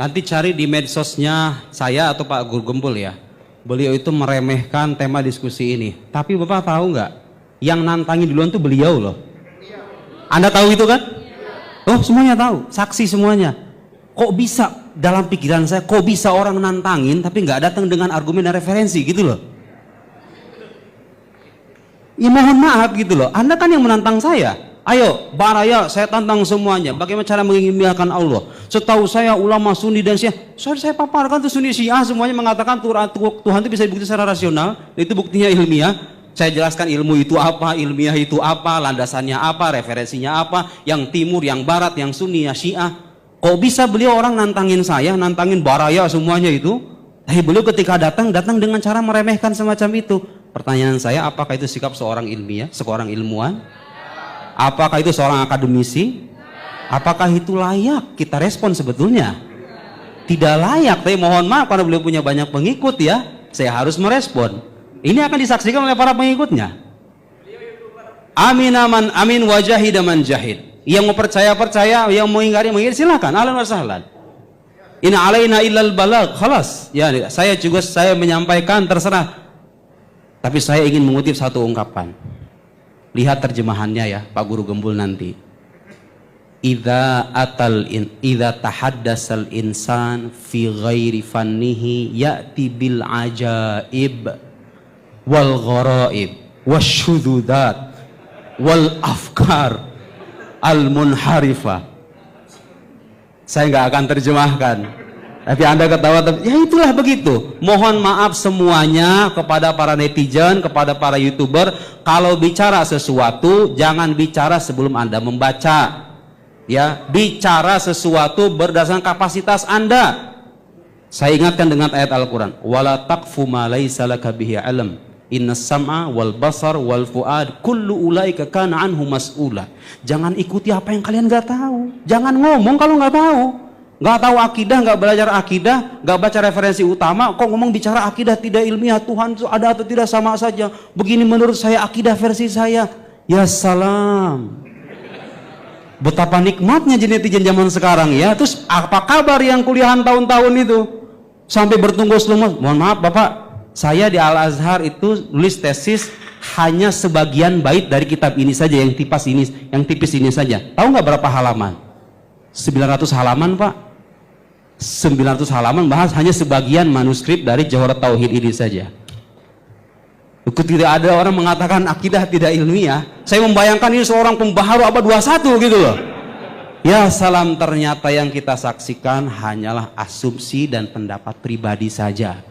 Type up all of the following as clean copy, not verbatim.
Nanti cari di medsosnya saya atau Pak Guru Gembul ya. Beliau itu meremehkan tema diskusi ini. Tapi Bapak tahu nggak? Yang nantangin duluan tuh beliau loh. Anda tahu itu kan? Oh semuanya tahu, saksi semuanya. Kok bisa dalam pikiran saya, kok bisa orang nantangin tapi nggak datang dengan argumen dan referensi gitu loh. Ya mohon maaf gitu loh, Anda kan yang menantang saya. Ayo, baraya, saya tantang semuanya. Bagaimana cara mengimpikan Allah? Setahu saya ulama Sunni dan Syiah, saya paparkan tuh Sunni Syiah semuanya mengatakan Tuhan itu bisa dibuktikan secara rasional, itu buktinya ilmiah. Saya jelaskan ilmu itu apa, ilmiah itu apa, landasannya apa, referensinya apa, yang timur, yang barat, yang Sunni, yang Syiah. Kok bisa beliau orang nantangin saya, nantangin baraya semuanya itu? Tapi beliau ketika datang dengan cara meremehkan semacam itu. Pertanyaan saya, apakah itu sikap seorang ilmiah, seorang ilmuwan? Apakah itu seorang akademisi? Apakah itu layak kita respon sebetulnya? Tidak layak, tapi mohon maaf karena beliau punya banyak pengikut ya, saya harus merespon. Ini akan disaksikan oleh para pengikutnya. Amin aman amin wajahid man jahid. Yang mau percaya, yang mau ingkari silakan. Ahlan wa sahlan. In alaina illal balagh, khalas. Ya, saya menyampaikan terserah. Tapi saya ingin mengutip satu ungkapan. Lihat terjemahannya ya, Pak Guru Gembul nanti. Idza tahaddasal insan fi ghairi fannihi ya'ti bil ajaib wal gharaib wasyududat wal afkar al munharifah. Saya nggak akan terjemahkan, tapi Anda ketawa, ya itulah begitu. Mohon maaf semuanya kepada para netizen, kepada para YouTuber, kalau bicara sesuatu jangan bicara sebelum Anda membaca. Ya, bicara sesuatu berdasarkan kapasitas Anda. Saya ingatkan dengan ayat Al-Qur'an, wala taqfu ma laisa laka bihi ilm. Inna sam'a wal basar wal fuad kullu ulaika kana anhu mas'ula. Jangan ikuti apa yang kalian nggak tahu. Jangan ngomong kalau nggak tahu. Nggak tahu akidah, nggak belajar akidah, nggak baca referensi utama, kok ngomong bicara akidah tidak ilmiah, Tuhan itu ada atau tidak sama saja. Begini menurut saya akidah versi saya. Ya salam. Betapa nikmatnya netizen zaman sekarang ya. Terus apa kabar yang kuliahan tahun-tahun itu? Sampai bertunggus lumus. Mohon maaf Bapak, saya di Al-Azhar itu nulis tesis hanya sebagian bait dari kitab ini saja, yang tipis ini saja. Tahu nggak berapa halaman? 900 halaman Pak. 900 halaman bahas hanya sebagian manuskrip dari Jawharat Tauhid ini saja. Tidak ada orang mengatakan akidah tidak ilmiah. Saya membayangkan ini seorang pembaharu abad 21 gitu loh. Ya salam, ternyata yang kita saksikan hanyalah asumsi dan pendapat pribadi saja.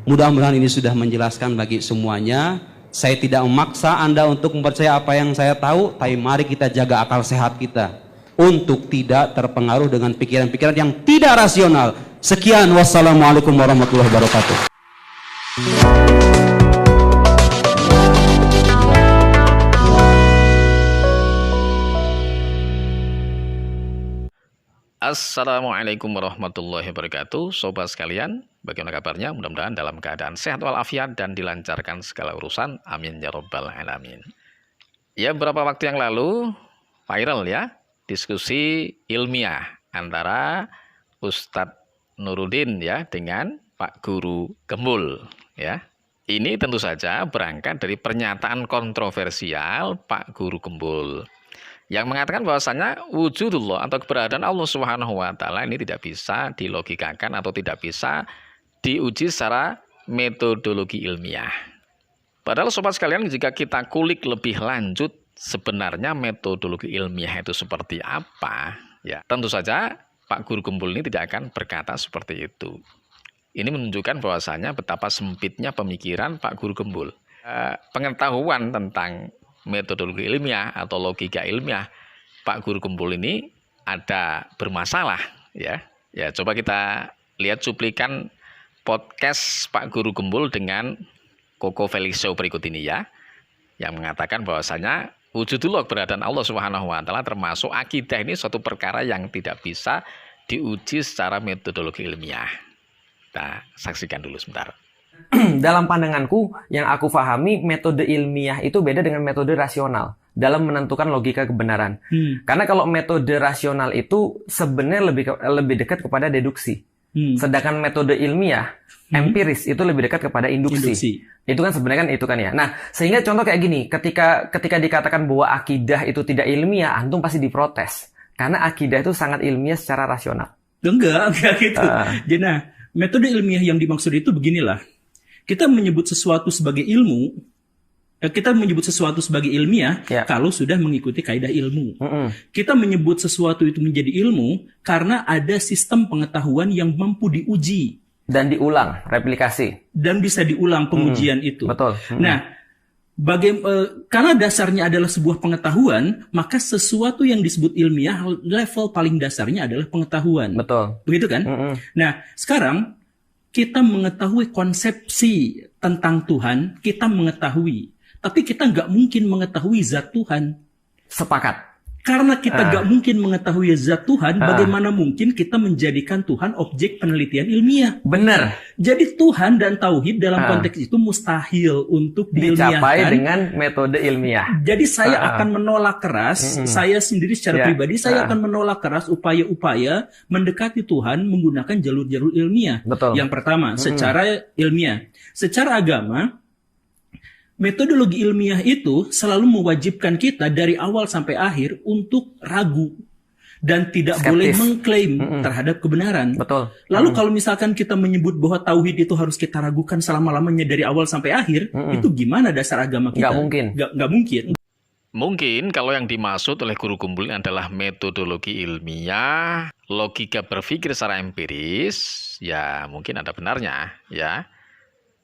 Mudah-mudahan ini sudah menjelaskan bagi semuanya. Saya tidak memaksa Anda untuk mempercaya apa yang saya tahu, tapi mari kita jaga akal sehat kita untuk tidak terpengaruh dengan pikiran-pikiran yang tidak rasional. Sekian, wassalamualaikum warahmatullahi wabarakatuh. Assalamualaikum warahmatullahi wabarakatuh. Sobat sekalian, bagaimana kabarnya? Mudah-mudahan dalam keadaan sehat walafiat dan dilancarkan segala urusan. Amin ya rabbal alamin. Ya, beberapa waktu yang lalu viral ya, diskusi ilmiah antara Ustadz Nuruddin ya dengan Pak Guru Gembul ya. Ini tentu saja berangkat dari pernyataan kontroversial Pak Guru Gembul yang mengatakan bahwasanya wujudullah atau keberadaan Allah Subhanahu wa taala ini tidak bisa dilogikakan atau tidak bisa diuji secara metodologi ilmiah. Padahal sobat sekalian, jika kita kulik lebih lanjut sebenarnya metodologi ilmiah itu seperti apa, ya tentu saja Pak Guru Gembul ini tidak akan berkata seperti itu. Ini menunjukkan bahwasanya betapa sempitnya pemikiran Pak Guru Gembul. Pengetahuan tentang metodologi ilmiah atau logika ilmiah Pak Guru Gembul ini ada bermasalah ya. Ya, coba kita lihat cuplikan podcast Pak Guru Gembul dengan Koko Felix Show berikut ini ya, yang mengatakan bahwasanya wujudullah keberadaan Allah Subhanahu wa taala termasuk akidah ini suatu perkara yang tidak bisa diuji secara metodologi ilmiah. Kita saksikan dulu sebentar. Dalam pandanganku, yang aku pahami, metode ilmiah itu beda dengan metode rasional dalam menentukan logika kebenaran. Karena kalau metode rasional itu sebenarnya lebih dekat kepada deduksi. Sedangkan metode ilmiah, empiris, itu lebih dekat kepada induksi. Itu kan sebenarnya kan itu kan ya. Nah, sehingga contoh kayak gini, ketika dikatakan bahwa akidah itu tidak ilmiah, antum pasti diprotes. Karena akidah itu sangat ilmiah secara rasional. Enggak gitu. Jadi, nah, metode ilmiah yang dimaksud itu beginilah. Kita menyebut sesuatu sebagai ilmu, kita menyebut sesuatu sebagai ilmiah kalau sudah mengikuti kaidah ilmu. Kita menyebut sesuatu itu menjadi ilmu karena ada sistem pengetahuan yang mampu diuji. Dan diulang, replikasi. Dan bisa diulang pengujian itu. Betul. Nah, karena dasarnya adalah sebuah pengetahuan, maka sesuatu yang disebut ilmiah, level paling dasarnya adalah pengetahuan. Betul. Begitu kan? Nah, sekarang kita mengetahui konsepsi tentang Tuhan, kita mengetahui. Tapi kita nggak mungkin mengetahui zat Tuhan. Sepakat. Karena kita nggak mungkin mengetahui zat Tuhan, bagaimana mungkin kita menjadikan Tuhan objek penelitian ilmiah? Benar. Jadi Tuhan dan Tauhid dalam konteks itu mustahil untuk diilmiahkan. Dicapai dengan metode ilmiah. Jadi saya akan menolak keras, saya sendiri secara pribadi, saya akan menolak keras upaya-upaya mendekati Tuhan menggunakan jalur-jalur ilmiah. Betul. Yang pertama, secara ilmiah. Secara agama, metodologi ilmiah itu selalu mewajibkan kita dari awal sampai akhir untuk ragu dan tidak boleh mengklaim terhadap kebenaran. Betul. Lalu kalau misalkan kita menyebut bahwa tauhid itu harus kita ragukan selama-lamanya dari awal sampai akhir, itu gimana dasar agama kita? Nggak mungkin. Nggak mungkin. Mungkin kalau yang dimaksud oleh guru kumpul ini adalah metodologi ilmiah, logika berpikir secara empiris, ya mungkin ada benarnya, ya.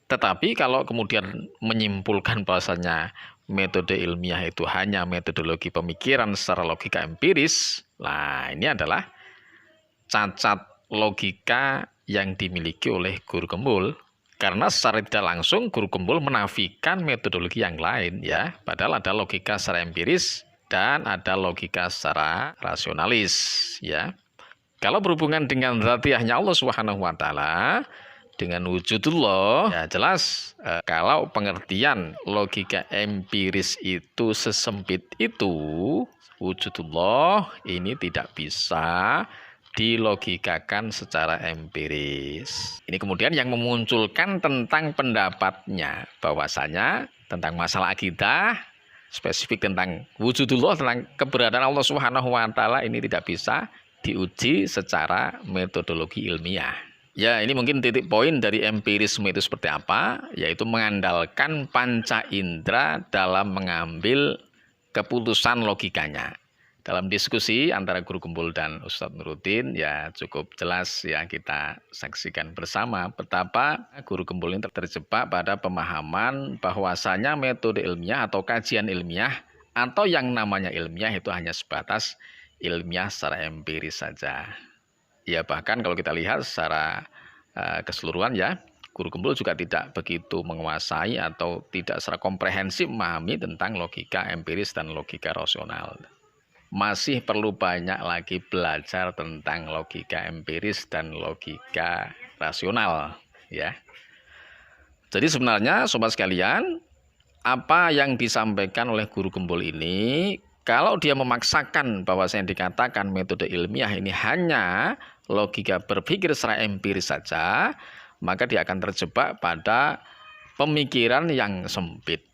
Tetapi kalau kemudian menyimpulkan bahwasanya metode ilmiah itu hanya metodologi pemikiran secara logika empiris, nah ini adalah cacat logika yang dimiliki oleh guru gembul. Karena secara tidak langsung guru gembul menafikan metodologi yang lain, ya. Padahal ada logika secara empiris dan ada logika secara rasionalis, ya. Kalau berhubungan dengan zatiahnya Allah Subhanahu wa taala, dengan wujudullah, ya jelas kalau pengertian logika empiris itu sesempit itu, wujudullah ini tidak bisa dilogikakan secara empiris. Ini kemudian yang memunculkan tentang pendapatnya, bahwasanya tentang masalah akidah, spesifik tentang wujudullah, tentang keberadaan Allah Subhanahu wa taala ini tidak bisa diuji secara metodologi ilmiah. Ya, ini mungkin titik poin dari empirisme itu seperti apa, yaitu mengandalkan panca indera dalam mengambil keputusan logikanya. Dalam diskusi antara guru gembul dan Ustadz Nuruddin, ya cukup jelas ya kita saksikan bersama betapa guru gembul ini terjebak pada pemahaman bahwasanya metode ilmiah atau kajian ilmiah atau yang namanya ilmiah itu hanya sebatas ilmiah secara empiris saja. Ya bahkan kalau kita lihat secara keseluruhan ya, guru gembul juga tidak begitu menguasai atau tidak secara komprehensif memahami tentang logika empiris dan logika rasional. Masih perlu banyak lagi belajar tentang logika empiris dan logika rasional ya. Jadi sebenarnya sobat sekalian, apa yang disampaikan oleh guru gembul ini, kalau dia memaksakan bahwa yang dikatakan metode ilmiah ini hanya logika berpikir secara empiris saja, maka dia akan terjebak pada pemikiran yang sempit.